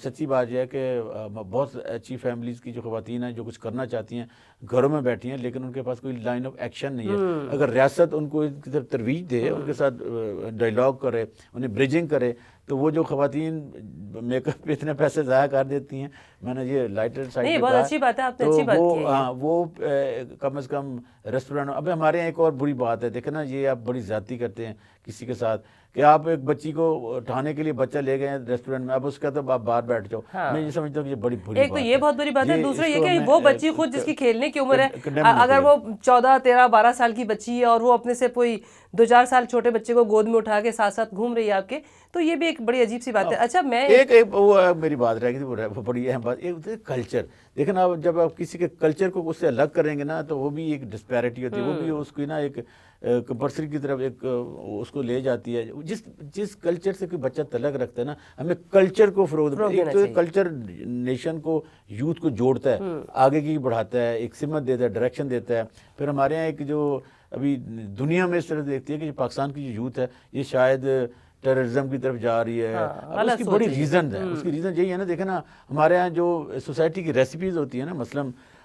سچی بات یہ ہے کہ بہت اچھی فیملیز کی جو خواتین ہیں جو کچھ کرنا چاہتی ہیں گھروں میں بیٹھی ہیں، لیکن ان کے پاس کوئی لائن آف ایکشن نہیں ہے. اگر ریاست ان کو ان کی طرف ترویج دے، ان کے ساتھ ڈائیلاگ کرے، انہیں بریجنگ کرے، تو وہ جو خواتین میک اپ پہ اتنے پیسے ضائع کر دیتی ہیں، میں نے یہ لائٹر سائڈ نہیں، پہ بہت کہا، اچھی بات ہے، آپ نے تو اچھی بات کی ہے. وہ کم از کم ریسٹورینٹ. اب ہمارے یہاں ایک اور بری بات ہے، دیکھیں نا، یہ آپ بڑی زیادتی کرتے ہیں کسی کے ساتھ کہ آپ ایک بچی کو اٹھانے کے لیے بچہ لے گئے ہیں ریسٹورینٹ میں، اب اس کا تو آپ باہر بیٹھ جاؤ. میں یہ سمجھتا ہوں کہ یہ بڑی بری ایک بات تو ہے. یہ بہت بڑی بات ہے، دوسرا یہ کہ اس کو وہ ہمیں بچی خود جس کی کھیلنے کی عمر ہے، condemn نہیں اگر کریں. وہ 14 13 12 سال کی بچی ہے اور وہ اپنے سے کوئی 2 4 سال چھوٹے بچے کو گود میں اٹھا کے ساتھ ساتھ گھوم رہی ہے آپ کے، تو یہ بھی ایک بڑی عجیب سی بات ہے. اچھا، میں ایک وہ میری بات رہ گئی تھی، وہ بڑی اہم بات، ایک ہوتا ہے کلچر. دیکھیں نا، جب آپ کسی کے کلچر کو اس سے الگ کریں گے نا، تو وہ بھی ایک ڈسپیرٹی ہوتی ہے، وہ بھی اس کی نا ایک کمپلسری کی طرف ایک اس کو لے جاتی ہے. جس کلچر سے کوئی بچہ تعلق رکھتا ہے نا، ہمیں کلچر کو فروغ دینا. ایک تو کلچر نیشن کو، یوتھ کو جوڑتا ہے، آگے کی بڑھاتا ہے، ایک سمت دیتا ہے، ڈائریکشن دیتا ہے. پھر ہمارے یہاں ایک جو ابھی دنیا میں اس طرح دیکھتی ہے کہ پاکستان کی جو یوتھ ہے یہ شاید ٹیررزم کی طرف جا رہی ہے. اب اس کی بڑی ریزن ہے، اس کی ریزن یہی ہے نا. دیکھیں نا، ہمارے یہاں جو سوسائٹی کی ریسیپیز ہوتی ہیں نا، مثلا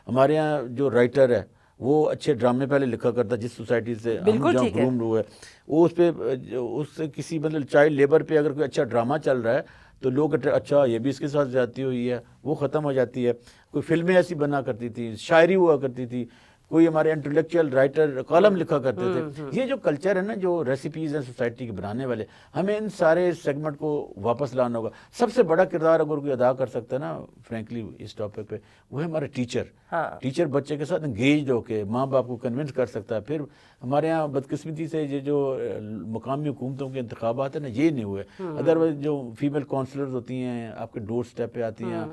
ہمارے یہاں جو رائٹر ہے وہ اچھے ڈرامے پہلے لکھا کرتا، جس سوسائٹی سے ہم جہاں گرومڈ ہوئے، وہ اس پہ اس سے کسی مطلب چائلڈ لیبر پہ اگر کوئی اچھا ڈرامہ چل رہا ہے تو لوگ اچھا یہ بھی اس کے ساتھ زیادتی ہوئی ہے، وہ ختم ہو جاتی ہے. کوئی فلمیں ایسی بنا کرتی تھی، شاعری ہوا کرتی تھی، کوئی ہمارے انٹلیکچوئل رائٹر کالم لکھا کرتے تھے. یہ جو کلچر ہے نا، جو ریسیپیز ہیں سوسائٹی کے بنانے والے، ہمیں ان سارے سیگمنٹ کو واپس لانا ہوگا. سب سے بڑا کردار اگر کوئی ادا کر سکتا ہے نا فرینکلی اس ٹاپک پہ، وہ ہے ہمارا ٹیچر بچے کے ساتھ انگیجڈ ہو کے ماں باپ کو کنونس کر سکتا ہے. پھر ہمارے یہاں بدقسمتی سے یہ جو مقامی حکومتوں کے انتخابات ہیں نا، یہ نہیں ہوئے. ادروائز جو فیمیل کونسلرز ہوتی ہیں آپ کے ڈور سٹیپ پہ آتی ہیں،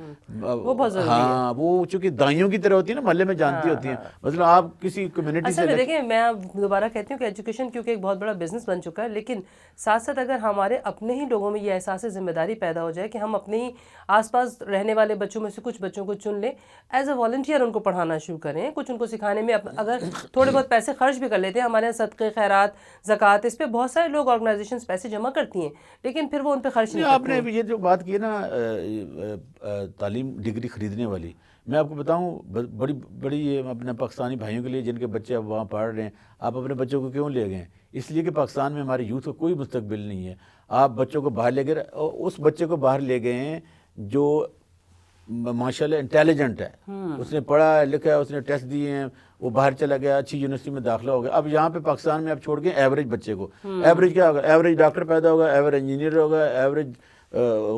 ہاں، وہ چونکہ دائیوں کی طرح ہوتی ہیں نا، محلے میں جانتی ہوتی ہیں. مطلب آپ کسی کمیونٹی سے دیکھیں، میں دوبارہ کہتی ہوں کہ ایجوکیشن کیونکہ ایک بہت بڑا بزنس بن چکا ہے، لیکن ساتھ ساتھ اگر ہمارے اپنے ہی لوگوں میں یہ احساس ذمہ داری پیدا ہو جائے کہ ہم اپنے ہی آس پاس رہنے والے بچوں میں سے کچھ بچوں کو چن لیں، ایز اے والنٹیئر ان کو پڑھانا شروع کریں، کچھ ان کو سکھانے میں اگر تھوڑے بہت پیسے خرچ بھی کر لیتے ہیں. ہمارے یہاں صدقے، خیرات، زکوٰۃ، اس پہ بہت سارے لوگ آرگنائزیشنز پیسے جمع کرتی ہیں، لیکن پھر وہ ان پہ خرچ نہیں آپ کرتے. نے یہ جو بات کی نا تعلیم ڈگری خریدنے والی، میں آپ کو بتاؤں بڑی یہ اپنے پاکستانی بھائیوں کے لیے جن کے بچے اب وہاں پڑھ رہے ہیں، آپ اپنے بچوں کو کیوں لے گئے؟ اس لیے کہ پاکستان میں ہمارے یوتھ کا کوئی مستقبل نہیں ہے. آپ بچوں کو باہر لے گئے، اس بچے کو باہر لے گئے ہیں جو ماشاءاللہ انٹیلیجنٹ ہے، اس نے پڑھا ہے، لکھا ہے، اس نے ٹیسٹ دیے ہیں، وہ باہر چلا گیا، اچھی یونیورسٹی میں داخلہ ہو گیا. اب یہاں پہ پاکستان میں آپ چھوڑ گئے ایوریج بچے کو. ایوریج کیا ہوگا؟ ایوریج ڈاکٹر پیدا ہوگا، ایوریج انجینئر ہوگا، ایوریج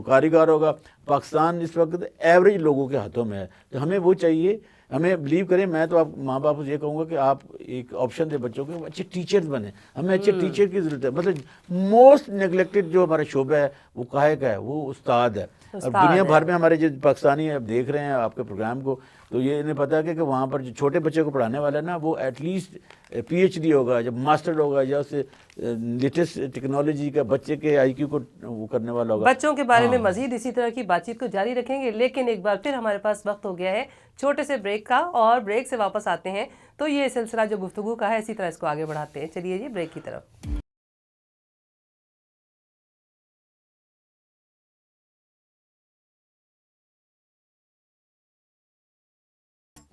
کاریگر ہوگا. پاکستان اس وقت ایوریج لوگوں کے ہاتھوں میں ہے. تو ہمیں وہ چاہیے، ہمیں بلیو کریں. میں تو آپ ماں باپ کو یہ کہوں گا کہ آپ ایک آپشن دیں بچوں کو، اچھے ٹیچرز بنیں. ہمیں اچھے ٹیچر کی ضرورت ہے. مطلب موسٹ نیگلیکٹڈ جو ہمارا شعبہ ہے وہ کاہے کا ہے، وہ استاد ہے. اب دنیا بھر میں ہمارے جو پاکستانی اب دیکھ رہے ہیں آپ کے پروگرام کو، تو یہ انہیں پتا ہے کہ وہاں پر جو چھوٹے بچے کو پڑھانے والا ہے نا، وہ at least P H D ہوگا، جب ماسٹر ہوگا، یا اسے لیٹسٹ ٹیکنالوجی کا بچے کے آئی کیو کو وہ کرنے والا ہوگا. بچوں کے بارے میں مزید اسی طرح کی بات چیت کو جاری رکھیں گے، لیکن ایک بار پھر ہمارے پاس وقت ہو گیا ہے چھوٹے سے بریک کا، اور بریک سے واپس آتے ہیں تو یہ سلسلہ جو گفتگو کا ہے اسی طرح اس کو آگے بڑھاتے ہیں. چلیے جی بریک کی طرف.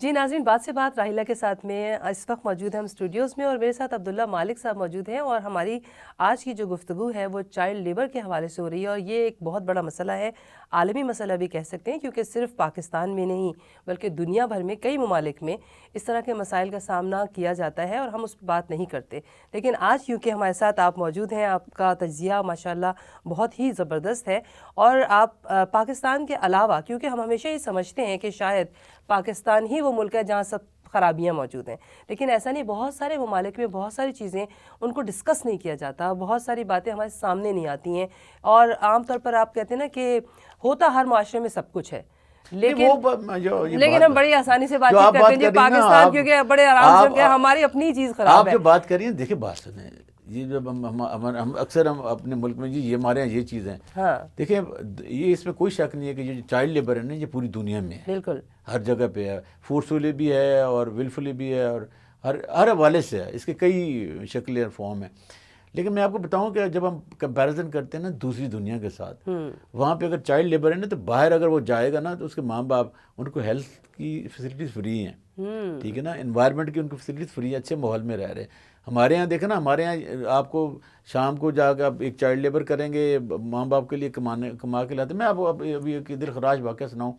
جی ناظرین، بات سے بات راحیلہ کے ساتھ میں اس وقت موجود ہیں ہم اسٹوڈیوز میں، اور میرے ساتھ عبداللہ مالک صاحب موجود ہیں، اور ہماری آج کی جو گفتگو ہے وہ چائلڈ لیبر کے حوالے سے ہو رہی ہے، اور یہ ایک بہت بڑا مسئلہ ہے، عالمی مسئلہ بھی کہہ سکتے ہیں، کیونکہ صرف پاکستان میں نہیں بلکہ دنیا بھر میں کئی ممالک میں اس طرح کے مسائل کا سامنا کیا جاتا ہے اور ہم اس پہ بات نہیں کرتے. لیکن آج کیونکہ ہمارے ساتھ آپ موجود ہیں، آپ کا تجزیہ ماشاءاللہ بہت ہی زبردست ہے، اور آپ پاکستان کے علاوہ، کیونکہ ہم ہمیشہ یہ سمجھتے ہیں کہ شاید پاکستان ہی وہ ملک ہے جہاں سب خرابیاں موجود ہیں، لیکن ایسا نہیں. بہت سارے ممالک میں بہت ساری چیزیں ان کو ڈسکس نہیں کیا جاتا، بہت ساری باتیں ہمارے سامنے نہیں آتی ہیں، اور عام طور پر آپ کہتے ہیں نا کہ ہوتا ہر معاشرے میں سب کچھ ہے، لیکن ہم بڑی آسانی سے بات چیت کرتے ہیں جی پاکستان، کیونکہ بڑے آرام سے ہماری اپنی چیز خراب ہے. آپ جو بات کر رہی ہیں، دیکھیں بات سنیں، یہ جب ہم اکثر ہم اپنے ملک میں جی یہ ہمارے یہاں یہ چیزیں دیکھیں، یہ اس میں کوئی شک نہیں ہے کہ یہ چائلڈ لیبر ہے نا، یہ پوری دنیا میں ہے، بالکل ہر جگہ پہ ہے، فورسفلی بھی ہے اور ولفلی بھی ہے، اور ہر حوالے سے ہے، اس کے کئی شکلیں اور فارم ہیں. لیکن میں آپ کو بتاؤں کہ جب ہم کمپیریزن کرتے ہیں نا دوسری دنیا کے ساتھ، وہاں پہ اگر چائلڈ لیبر ہے نا، تو باہر اگر وہ جائے گا نا، تو اس کے ماں باپ ان کو ہیلتھ کی فیسلٹیز فری ہیں، ٹھیک ہے نا، انوائرمنٹ کی ان کو فیسلٹیز فری ہیں، اچھے ماحول میں رہ رہے ہیں. ہمارے یہاں دیکھیں نا، ہمارے یہاں آپ کو شام کو جا کے آپ ایک چائلڈ لیبر کریں گے، ماں باپ کے لیے کما کے لاتے. میں آپ کو ابھی ایک دل خراش واقعہ سناؤں.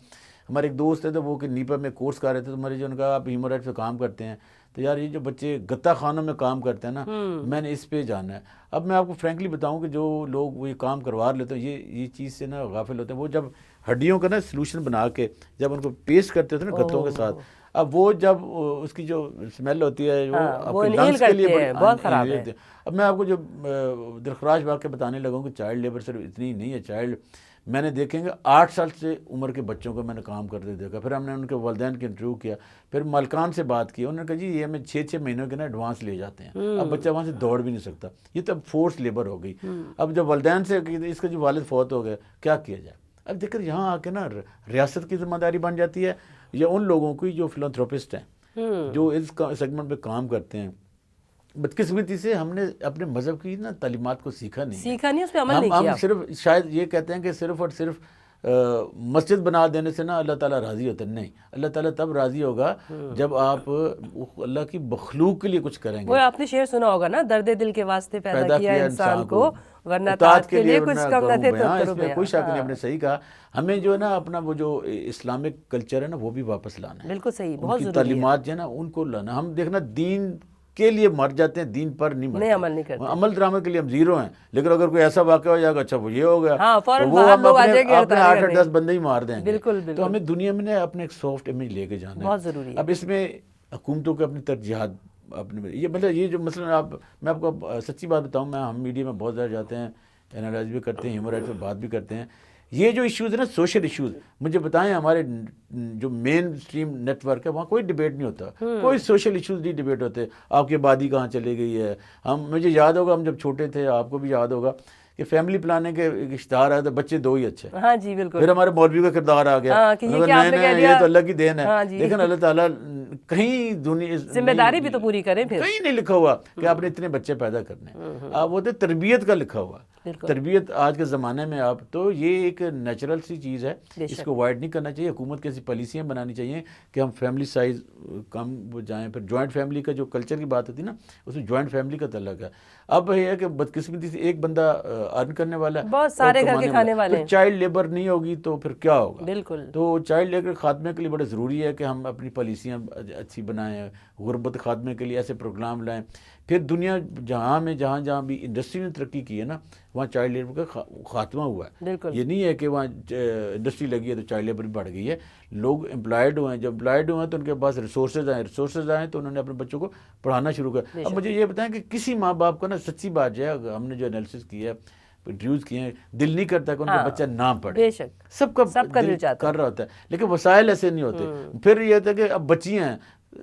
ہمارے ایک دوست ہے، تو وہ کہ نیپا میں کورس کر رہے تھے، تو ہمارے جو ان کا آپ ہیومن رائٹس پہ کام کرتے ہیں، تو یار یہ جو بچے گتہ خانوں میں کام کرتے ہیں نا، میں نے اس پہ جانا ہے. اب میں آپ کو فرینکلی بتاؤں کہ جو لوگ وہ یہ کام کروا لیتے ہیں، یہ چیز سے نا غافل ہوتے ہیں. وہ جب ہڈیوں کا نا سلوشن بنا کے جب ان کو پیسٹ کرتے تھے نا گتوں کے ساتھ، اب وہ جب اس کی جو اسمیل ہوتی ہے وہ آپ کے لنگس کے لیے بہت خراب ہے. اب میں آپ کو جو دلخراش واقعہ بتانے لگا ہوں کہ چائلڈ لیبر صرف اتنی نہیں ہے. چائلڈ میں نے دیکھیں گے 8 سال سے عمر کے بچوں کو میں نے کام کرتے دیکھا. پھر ہم نے ان کے والدین کے انٹرویو کیا، پھر مالکان سے بات کی، انہوں نے کہا جی یہ ہمیں 6 مہینوں کے نا ایڈوانس لے جاتے ہیں. اب بچہ وہاں سے دوڑ بھی نہیں سکتا، یہ تو اب فورس لیبر ہو گئی. اب جب والدین سے اس کا جو والد فوت ہو گیا، کیا کیا جائے؟ اب دیکھ کر یہاں آ کے نا ریاست کی ذمہ داری بن جاتی ہے، یا ان لوگوں کی جو فلانتھروپسٹ ہیں، جو اس سیگمنٹ پہ کام کرتے ہیں. بدقسمتی سے ہم نے اپنے مذہب کی نا تعلیمات کو سیکھا نہیں، اس پہ عمل نہیں کیا. ہم صرف شاید یہ کہتے ہیں کہ صرف اور صرف مسجد بنا دینے سے نا اللہ تعالیٰ راضی ہوتا ہے. نہیں، اللہ تعالیٰ تب راضی ہوگا جب آپ اللہ کی مخلوق کے لیے کچھ کریں گے. وہ آپ نے شعر سنا ہوگا نا، درد دل کے واسطے پیدا کیا انسان کو، ورنہ اطاعت کے لیے کچھ کم نہ تھے تو اس میں کوئی شک نہیں. آپ نے صحیح کہا، ہمیں جو ہے نا اپنا وہ جو اسلامک کلچر ہے نا وہ بھی واپس لانا ہے. بالکل صحیح، بہت ضروری ہے. تعلیمات جو ہے نا ان کو لانا. ہم دیکھنا دین کے لیے مر جاتے ہیں، دین پر نہیں مرتے، عمل نہیں کرتے. عمل درآمد کے لیے ہم زیرو ہیں. لیکن اگر کوئی ایسا واقعہ ہو جائے گا، اچھا وہ یہ ہو گیا، تو وہ ہم اپنے 8-10 بندے ہی مار دیں گے. بالکل. تو ہمیں دنیا میں نا اپنے ایک سافٹ امیج لے کے جانا ہے، بہت ضروری ہے. اب اس میں حکومتوں کو اپنی ترجیحات یہ مطلب یہ جو مثلا میں آپ کو سچی بات بتاؤں، ہم میڈیا میں بہت زیادہ جاتے ہیں، انالائز بھی کرتے ہیں، ہیومن رائٹس پہ بات بھی کرتے ہیں. یہ جو ایشوز ہیں نا سوشل ایشوز، مجھے بتائیں ہمارے جو مین اسٹریم نیٹ ورک ہے وہاں کوئی ڈیبیٹ نہیں ہوتا، کوئی سوشل ایشوز نہیں ڈیبیٹ ہوتے. آپ کی آبادی کہاں چلی گئی ہے. مجھے یاد ہوگا ہم جب چھوٹے تھے، آپ کو بھی یاد ہوگا کہ فیملی پلاننگ کے اشتہار آیا تو بچے 2 ہی اچھے. ہاں جی بالکل. پھر ہمارے مولوی کا کردار آ گیا، یہ تو اللہ کی دین ہے. لیکن اللہ تعالیٰ کہیں دنیا ذمہ داری بھی تو پوری کریں، پھر کہیں نہیں لکھا ہوا کہ آپ نے اتنے بچے پیدا کرنے. وہ تو تربیت کا لکھا ہوا. تربیت آج کے زمانے میں آپ تو یہ ایک نیچرل سی چیز ہے، اس کو اوائڈ نہیں کرنا چاہیے. حکومت کی ایسی پالیسیاں بنانی چاہیے کہ ہم فیملی سائز کم ہو جائیں. پھر جوائنٹ فیملی کا جو کلچر کی بات ہوتی ہے نا، اس میں جوائنٹ فیملی کا تعلق ہے. اب یہ ہے کہ بدقسمتی سے ایک بندہ ارن کرنے والا ہے، بہت سارے گھر کے کھانے والے ہیں. چائلڈ لیبر نہیں ہوگی تو پھر کیا ہوگا؟ بالکل. تو چائلڈ لیبر خاتمے کے لیے بڑا ضروری ہے کہ ہم اپنی پالیسیاں اچھی بنائیں، غربت خاتمے کے لیے ایسے پروگرام لائیں. پھر دنیا جہاں بھی انڈسٹری نے ترقی کی ہے نا، وہاں چائلڈ لیبر کا خاتمہ ہوا ہے. یہ نہیں ہے کہ وہاں انڈسٹری لگی ہے تو چائلڈ لیبر بڑھ گئی ہے. لوگ امپلائڈ ہوئے ہیں، جب امپلائڈ ہوئے ہیں تو ان کے پاس ریسورسز آئیں تو انہوں نے اپنے بچوں کو پڑھانا شروع کیا. اب مجھے یہ بتائیں کہ کسی ماں باپ کو نا سچی بات جو ہے، ہم نے جو انالیسس کی ہے، انٹروڈیوس کیے ہیں, دل نہیں کرتا کہ ان کا بچہ نہ پڑھے. بے شک سب کا دل کر رہا ہوتا ہے, لیکن وسائل ایسے نہیں ہوتے. پھر یہ ہوتا ہے کہ اب بچیاں ہیں,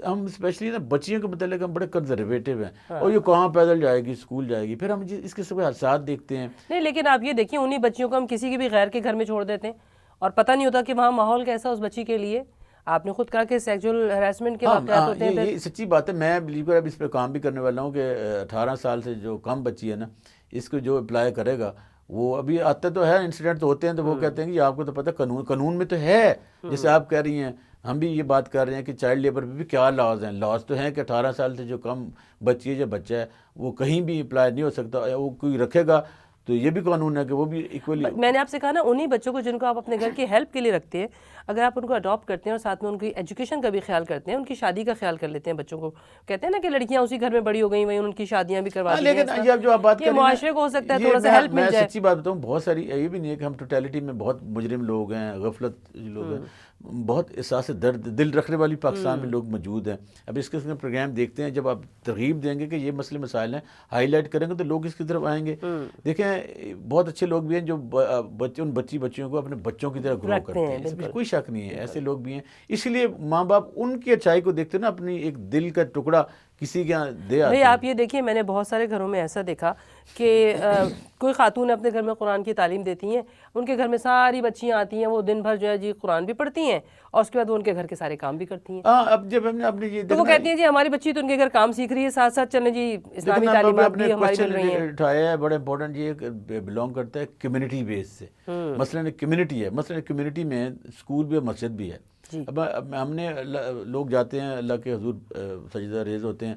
ہم اسپیشلی نا بچیوں کے متعلق ہم بڑے کنزرویٹو ہیں, اور یہ کہاں پیدل جائے گی, اسکول جائے گی, پھر ہم اس قسم کے حادثات دیکھتے ہیں. نہیں, لیکن آپ یہ دیکھیں انہی بچیوں کو ہم کسی کے بھی غیر کے گھر میں چھوڑ دیتے ہیں اور پتہ نہیں ہوتا کہ وہاں ماحول کیسا اس بچی کے لیے. آپ نے خود کہا کہ سیکچول ہراسمنٹ کے واقعات ہوتے ہیں. یہ سچی بات ہے. میں بلیور اب اس پہ کام بھی کرنے والا ہوں کہ 18 سال سے جو کم بچی ہے نا, اس کو جو اپلائی کرے گا, وہ ابھی آتے تو ہے, انسیڈنٹ تو ہوتے ہیں, تو وہ کہتے ہیں کہ آپ کو تو پتہ قانون میں تو ہے, جیسے آپ کہہ رہی ہیں, ہم بھی یہ بات کر رہے ہیں کہ چائلڈ لیبر پہ بھی کیا لاز ہیں. لاز تو ہیں کہ 18 سال سے جو کم بچی ہے یا بچہ ہے وہ کہیں بھی اپلائی نہیں ہو سکتا. وہ کوئی رکھے گا تو یہ بھی قانون ہے کہ وہ بھی ایکولی. میں نے آپ سے کہا نا, انہی بچوں کو جن کو آپ اپنے گھر کی ہیلپ کے لیے رکھتے ہیں, اگر آپ ان کو اڈاپٹ کرتے ہیں اور ساتھ میں ان کی ایجوکیشن کا بھی خیال کرتے ہیں, ان کی شادی کا خیال کر لیتے ہیں بچوں کو. کہتے ہیں نا کہ لڑکیاں اسی گھر میں بڑی ہو گئی, وہیں ان کی شادیاں بھی کروا دی ہیں. لیکن یہ جو آپ بات کر رہے ہیں, معاشرے کو ہو سکتا ہے تھوڑا سا ہیلپ مل جائے. میں سچی بات بتاؤں, بہت ساری یہ بھی نہیں ہے کہ ہم ٹوٹیلٹی میں بہت مجرم لوگ ہیں, غفلت لوگ ہیں, بہت احساس درد دل رکھنے والی پاکستان میں لوگ موجود ہیں. اب اس قسم کے پروگرام دیکھتے ہیں, جب آپ ترغیب دیں گے کہ یہ مسئلے مسائل ہیں, ہائی لائٹ کریں گے تو لوگ اس کی طرف آئیں گے. دیکھیں بہت اچھے لوگ بھی ہیں جو ان بچیوں کو اپنے بچوں کی طرح گرو کرتے ہیں, اس میں کوئی شک نہیں ہے, ایسے لوگ بھی ہیں. اس لیے ماں باپ ان کی اچھائی کو دیکھتے نا, اپنی ایک دل کا ٹکڑا کسی کے یہاں دے آتے ہیں. آپ یہ دیکھیے, میں نے بہت سارے گھروں میں ایسا دیکھا کہ کوئی خاتون اپنے گھر میں قرآن کی تعلیم دیتی ہیں, ان کے گھر میں ساری بچیاں آتی ہیں, وہ دن بھر جو ہے جی قرآن بھی پڑھتی ہیں اور اس کے بعد وہ ان کے گھر کے سارے کام بھی کرتی ہیں. اب جب ہم نے اپنے یہ تو وہ کہتی ہیں جی ہماری بچی تو ان کے گھر کام سیکھ رہی ہے, ساتھ ساتھ چلیں جی اسلامی تعلیمات بھی ہماری مل رہی ہیں. اٹھایا ہے بڑا امپورٹنٹ, یہ بلونگ کرتا ہے کمیونٹی بیس سے. مثلاً کمیونٹی ہے, مثلاً کمیونٹی میں اسکول بھی ہے, مسجد بھی ہے. اب ہم نے لوگ جاتے ہیں, اللہ کے حضور سجدہ ریز ہوتے ہیں.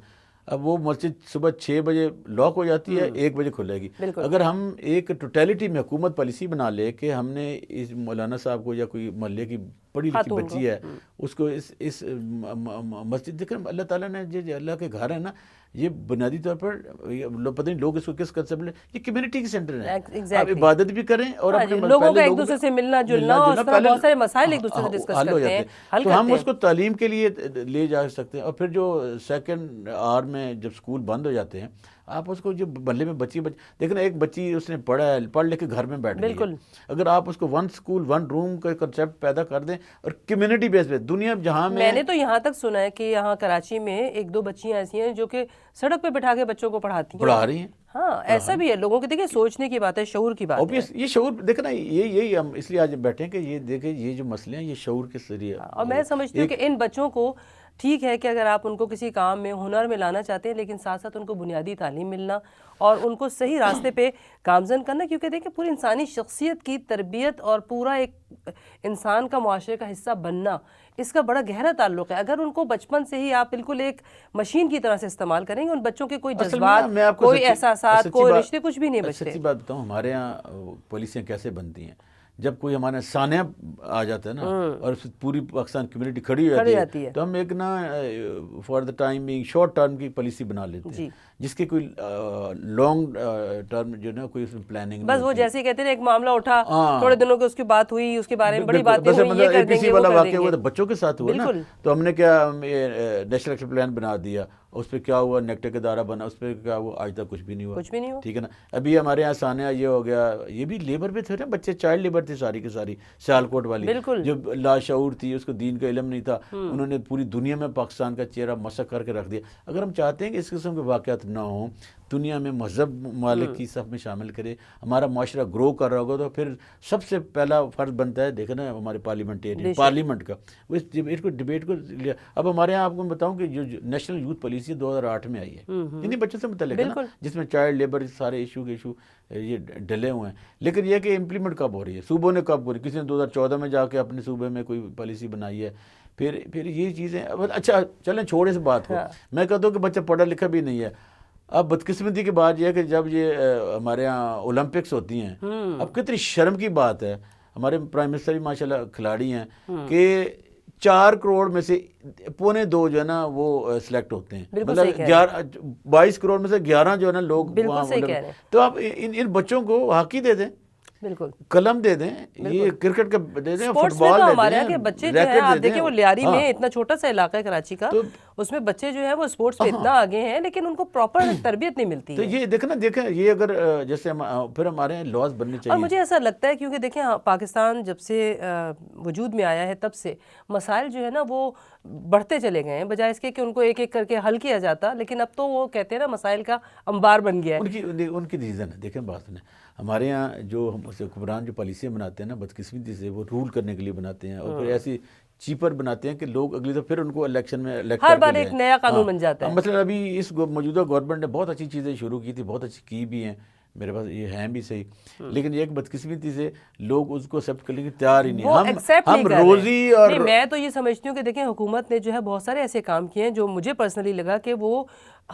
اب وہ مسجد صبح 6 بجے لاک ہو جاتی ہے, 1 بجے کھلے گی. اگر ہم ایک ٹوٹیلٹی میں حکومت پالیسی بنا لے کہ ہم نے اس مولانا صاحب کو یا کوئی محلے کی پڑھی لکھی بچی ہے, اس کو اس مسجد, دیکھیں اللہ تعالیٰ نے جو اللہ کے گھر ہے نا, یہ بنیادی طور پر پتہ نہیں لوگ اس کو کس کنسپٹ, یہ کمیونٹی کے سینٹر ہے. آپ عبادت بھی کریں اور اپنے لوگوں کا ایک دوسرے سے ملنا جلنا, اور اس طرح بہت سارے مسائل ایک دوسرے سے ڈسکس کرتے ہیں, تو ہم اس کو تعلیم کے لیے لے جا سکتے ہیں. اور پھر جو سیکنڈ آور میں جب اسکول بند ہو جاتے ہیں, آپ اس کو جو محلے میں بچی دیکھنا, ایک بچی اس نے پڑھ لے کے گھر میں بیٹھ گئی, اگر آپ اس کو 1 اسکول 1 روم کا کنسیپٹ پیدا کر دیں اور کمیونٹی بیس پہ, دنیا جہاں میں نے تو یہاں تک سنا ہے کہ یہاں کراچی میں 1-2 بچیاں ایسی ہیں جو کہ سڑک پہ بٹھا کے بچوں کو پڑھا رہی ہیں. ہاں ایسا بھی ہے. لوگوں کے دیکھیں سوچنے کی بات ہے, شعور کی بات ہے. یہ شعور دیکھنا, یہی ہم اس لیے آج بیٹھے ہیں کہ یہ دیکھیں یہ جو مسئلے ہیں یہ شعور کے ذریعے. اور میں سمجھتی ہوں کہ ان بچوں کو ٹھیک ہے کہ اگر آپ ان کو کسی کام میں ہنر میں لانا چاہتے ہیں, لیکن ساتھ ساتھ ان کو بنیادی تعلیم ملنا اور ان کو صحیح راستے پہ گامزن کرنا, کیونکہ دیکھیں پوری انسانی شخصیت کی تربیت اور پورا ایک انسان کا معاشرے کا حصہ بننا, اس کا بڑا گہرا تعلق ہے. اگر ان کو بچپن سے ہی آپ بالکل ایک مشین کی طرح سے استعمال کریں گے, ان بچوں کے کوئی جذبات, کوئی احساسات, کوئی رشتے, کچھ بھی نہیں بچتے. سچی بات بتاؤں, ہمارے یہاں پالیسیاں کیسے بنتی ہیں, جب کوئی ہمارے سانحہ آ جاتا ہے نا اور پوری پاکستان کمیونٹی کھڑی ہو جاتی ہے, تو ہم ایک نا for the time short term کی پالیسی بنا لیتے ہیں, جس کی کوئی لانگ ٹرم جو نا کوئی اس میں پلاننگ, بس وہ جیسے کہتے ہیں ایک معاملہ اٹھا, تھوڑے دنوں کے اس کی بات ہوئی, اس کے بارے میں بڑی باتیں ہوئی, یہ کر دیں گے, وہ کر دیں گے. بچوں کے ساتھ ہوا نا, تو ہم نے کیا نیشنل ایکشن پلان بنا دیا, اس پہ کیا ہوا, نیکٹر کا ادارہ بنا, اس پہ کیا ہوا, آج تک کچھ بھی نہیں ہوا. ٹھیک ہے نا. ابھی ہمارے یہاں سانحہ یہ ہو گیا, یہ بھی لیبر پہ تھے نا بچے, چائلڈ لیبر تھی ساری کی ساری, سیالکوٹ والی جو لاشعور تھی, اس کو دین کا علم نہیں تھا, انہوں نے پوری دنیا میں پاکستان کا چہرہ مسخ کر کے رکھ دیا. اگر ہم چاہتے ہیں کہ اس قسم کے واقعات نہ ہوں, دنیا میں مذہب ممالک کی صف میں شامل کرے, ہمارا معاشرہ گرو کر رہا ہوگا, تو پھر سب سے پہلا فرض بنتا ہے, دیکھیں نا ہمارے پارلیمنٹ کا, اس کو ڈبیٹ کو لیا. اب ہمارے یہاں آپ کو بتاؤں کہ جو نیشنل یوتھ پالیسی 2008 میں آئی ہے, انہیں بچوں سے متعلق ہے نا, جس میں چائلڈ لیبر سارے ایشو یہ ڈلے ہوئے ہیں. لیکن یہ کہ امپلیمنٹ کب ہو رہی ہے, صوبوں نے کب ہو رہی ہے, کسی نے 2014 میں جا کے اپنے صوبے میں کوئی پالیسی بنائی ہے. پھر یہ چیزیں, اچھا چلیں چھوڑے اس بات کو, میں کہتا ہوں کہ بچہ پڑھا لکھا بھی نہیں ہے. اب بدقسمتی کی بات یہ ہے کہ جب یہ ہمارے یہاں اولمپکس ہوتی ہیں, اب کتنی شرم کی بات ہے, ہمارے پرائم منسٹر بھی ماشاءاللہ کھلاڑی ہیں, کہ 4 کروڑ میں سے 2.25 جو ہے نا وہ سلیکٹ ہوتے ہیں, مطلب 22 کروڑ میں سے 11 جو ہے نا لوگ وہاں. تو آپ ان بچوں کو ہاکی دے دیں, قلم دے دیں, یہ کرکٹ کا دے دیں, فٹ بال دے دیں, ہمارے یہاں کے بچے جو ہیں آپ دیکھیں, وہ لیاری میں اتنا چھوٹا سا علاقہ ہے کراچی کا, اس میں بچے جو ہیں وہ اسپورٹس میں اتنا آگے ہیں لیکن ان کو پراپر تربیت نہیں ملتی تو ہے. یہ دیکھیں یہ اگر جیسے پھر ہمارے یہاں لاز بننے اور چاہیے. مجھے ایسا لگتا ہے کیونکہ دیکھیں پاکستان جب سے وجود میں آیا ہے تب سے مسائل جو ہے نا وہ بڑھتے چلے گئے ہیں بجائے اس کے کہ ان کو ایک ایک کر کے حل کیا جاتا, لیکن اب تو وہ کہتے ہیں نا مسائل کا انبار بن گیا ہے. ان کی ریزن ہے. دیکھیں بات سنیں, ہمارے یہاں جو حکمران جو پالیسیاں بناتے ہیں نا بدقسمتی سے وہ رول کرنے کے لیے بناتے ہیں اور پھر ایسی چیپر بناتے ہیں کہ لوگ اگلی دفعہ پھر ان کو الیکشن میں الیکٹ ہر کر کے بار لے ایک آئیں. نیا قانون بن جاتا ہے. مثلا ابھی اس موجودہ گورنمنٹ نے بہت اچھی چیزیں شروع کی تھی, بہت اچھی کی بھی ہیں, میرے پاس یہ ہیں بھی صحیح, لیکن ایک بدقسمتی سے لوگ اس کو ایکسیپٹ کرنے کی تیار ہی نہیں. وہ ایکسیپٹ نہیں ہم کر روزی رہے. اور نہیں, میں تو یہ سمجھتی ہوں کہ دیکھیں حکومت نے جو ہے بہت سارے ایسے کام کیے ہیں جو مجھے پرسنلی لگا کہ وہ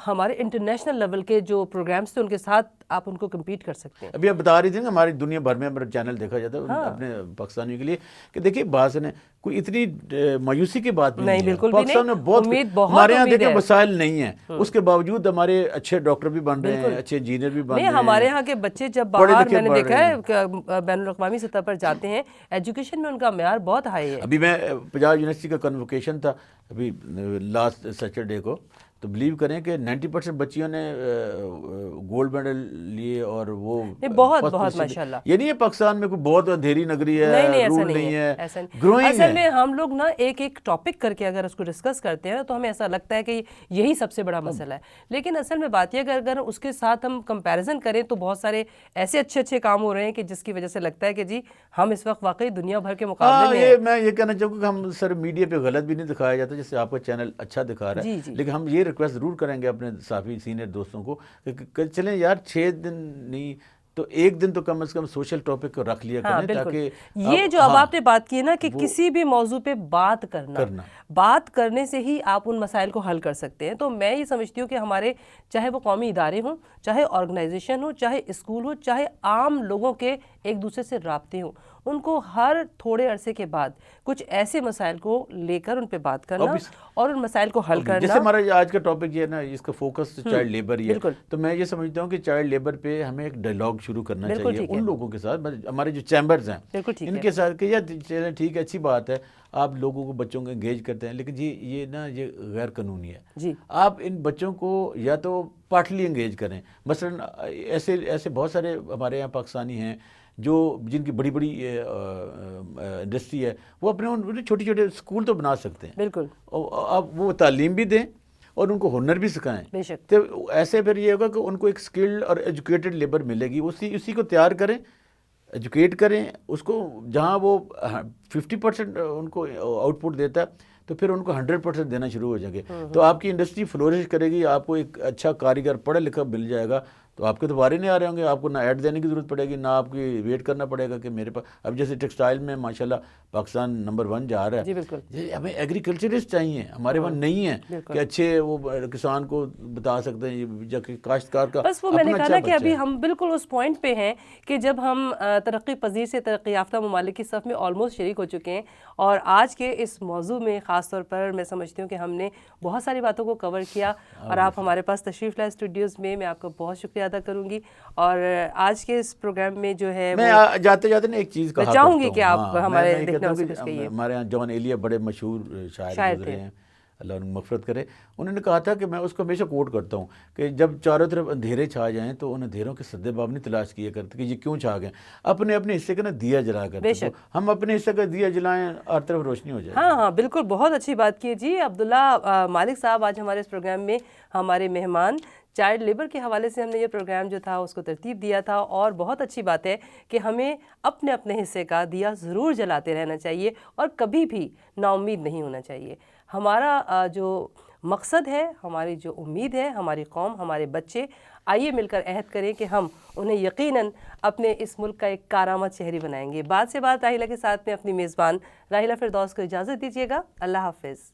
ہمارے انٹرنیشنل لیول کے جو پروگرامز تھے ان کے ساتھ آپ ان کو کمپیٹ کر سکتے ہیں. ابھی آپ بتا رہی تھی نا ہماری دنیا بھر میں ہمارا چینل دیکھا جاتا ہے اپنے پاکستانیوں کے لیے کہ دیکھیے بات نے کوئی اتنی مایوسی کی بات نہیں ہے. بالکل بھی پاکستان میں بہت ہمارے یہاں دیکھیں مسائل نہیں ہیں, اس کے باوجود ہمارے اچھے ڈاکٹر بھی بن رہے ہیں, اچھے انجینئر بھی بن رہے ہیں. ہمارے یہاں کے بچے جب باہر میں نے دیکھا ہے بین الاقوامی سطح پر جاتے ہیں ایجوکیشن میں ان کا معیار بہت ہائی ہے. ابھی میں پنجاب یونیورسٹی کا کنووکیشن تھا ابھی لاسٹ سیٹرڈے کو, تو بلیو کریں کہ 90% بچیوں نے گولڈ میڈل لیے اور وہ بہت ماشاءاللہ. یہ نہیں ہے پاکستان میں کوئی بہت اندھیری نگری ہے, رول نہیں ہے, گروئنگ ہے. اصل میں ہم لوگ نا ایک ایک ٹاپک کر کے اگر اس کو ڈسکس کرتے ہیں تو ہمیں ایسا لگتا ہے کہ یہی سب سے بڑا مسئلہ ہے, لیکن اصل میں بات یہ اگر اس کے ساتھ ہم کمپیریزن کریں تو بہت سارے ایسے اچھے کام ہو رہے ہیں کہ جس کی وجہ سے لگتا ہے کہ جی ہم اس وقت واقعی دنیا بھر کے مقابلے میں یہ کہنا چاہوں گا کہ ہم سر میڈیا پہ غلط بھی نہیں دکھایا جاتا, جیسے آپ کا چینل اچھا دکھا رہا ہے, لیکن ہم یہ ریکویسٹ ضرور کریں گے اپنے صحافی سینئر دوستوں کو کہ چلیں یار 6 دن نہیں تو 1 دن تو کم از کم سوشل ٹاپک کو رکھ لیا کریں, تاکہ یہ جو اب آپ نے بات کی ہے نا کہ کسی بھی موضوع پہ بات کرنے سے ہی آپ ان مسائل کو حل کر سکتے ہیں. تو میں یہ سمجھتی ہوں کہ ہمارے چاہے وہ قومی ادارے ہوں, چاہے آرگنائزیشن ہو, چاہے اسکول ہو, چاہے عام لوگوں کے ایک دوسرے سے رابطے ہوں, ان کو ہر تھوڑے عرصے کے بعد کچھ ایسے مسائل کو لے کر ان پہ بات کرنا اور ان مسائل کو حل کرنا. جیسے ہمارا آج کا ٹاپک یہ ہے نا, اس کا فوکس چائلڈ لیبر ہی ہے, تو میں یہ سمجھتا ہوں کہ چائلڈ لیبر پہ ہمیں ایک ڈائلاگ شروع کرنا چاہیے ان لوگوں کے ساتھ, ہمارے جو چیمبرز ہیں ان کے ساتھ, کہ یار چلیں ٹھیک ہے, اچھی بات ہے آپ لوگوں کو بچوں کو انگیج کرتے ہیں, لیکن جی یہ نا یہ غیر قانونی ہے. آپ ان بچوں کو یا تو پارٹلی انگیج کریں. مثلا ایسے بہت سارے ہمارے یہاں پاکستانی ہیں جو جن کی بڑی انڈسٹری ہے, وہ اپنے چھوٹے چھوٹے اسکول تو بنا سکتے ہیں. بالکل. اب وہ تعلیم بھی دیں اور ان کو ہنر بھی سکھائیں. تو ایسے پھر یہ ہوگا کہ ان کو ایک اسکلڈ اور ایجوکیٹڈ لیبر ملے گی, اسی کو تیار کریں, ایجوکیٹ کریں اس کو. جہاں وہ 50% ان کو آؤٹ پٹ دیتا ہے تو پھر ان کو 100% دینا شروع ہو جائیں گے. تو آپ کی انڈسٹری فلورش کرے گی, آپ کو ایک اچھا کاریگر پڑھا لکھا مل جائے گا, تو آپ کے تو وارے نہیں آ رہے ہوں گے, آپ کو نہ ایڈ دینے کی ضرورت پڑے گی, نہ آپ کی ویٹ کرنا پڑے گا کہ میرے پاس. اب جیسے ٹیکسٹائل میں ماشاءاللہ پاکستان نمبر 1 جا رہا ہے, ہمیں ایگریکلچرسٹ چاہیے, ہمارے وہاں نہیں ہیں کہ اچھے وہ کسان کو بتا سکتے ہیں جب کہ کاشتکار کا. بس وہ میں نے کہا نا کہ ابھی ہم بالکل اس پوائنٹ پہ ہیں کہ جب ہم ترقی پذیر سے ترقی یافتہ ممالک کی صف میں آلموسٹ شریک ہو چکے ہیں, اور آج کے اس موضوع میں خاص طور پر میں سمجھتی ہوں کہ ہم نے بہت ساری باتوں کو کور کیا, اور آپ ہمارے پاس تشریف لائے اسٹوڈیوز میں آپ کا بہت شکریہ ادا کروں گی. اور آج کے اس پروگرام میں جو ہے میں جاتے جاتے نا ایک چیز کہا چاہوں گی کہ آپ ہمارے دیکھنے والوں کو کہیے. ہمارے یہاں جان ایلیا بڑے مشہور شاعر گزرے ہیں, اللہ ان کو مغفرت کرے. انہوں نے کہا تھا کہ میں اس کو ہمیشہ کوٹ کرتا ہوں کہ جب چاروں طرف اندھیرے چھا جائیں تو ان اندھیروں کے سدے باب نہیں تلاش کیا کرتے کہ یہ کیوں چھا گئے, اپنے حصے کا نا دیا جلا کرتے. تو ہم اپنے حصے کا دیا جلائیں, ہر طرف روشنی ہو جائے. ہاں بالکل, بہت اچھی بات کی جی. عبداللہ مالک صاحب آج ہمارے اس پروگرام میں ہمارے مہمان. چائلڈ لیبر کے حوالے سے ہم نے یہ پروگرام جو تھا اس کو ترتیب دیا تھا, اور بہت اچھی بات ہے کہ ہمیں اپنے حصے کا دیا ضرور جلاتے رہنا چاہیے اور کبھی بھی نا امید نہیں ہونا چاہیے. ہمارا جو مقصد ہے, ہماری جو امید ہے, ہماری قوم, ہمارے بچے, آئیے مل کر عہد کریں کہ ہم انہیں یقیناً اپنے اس ملک کا ایک کارآمد شہری بنائیں گے. بات سے بات راحیلہ کے ساتھ میں اپنی میزبان راحیلہ فردوس کو اجازت دیجیے گا. اللہ حافظ.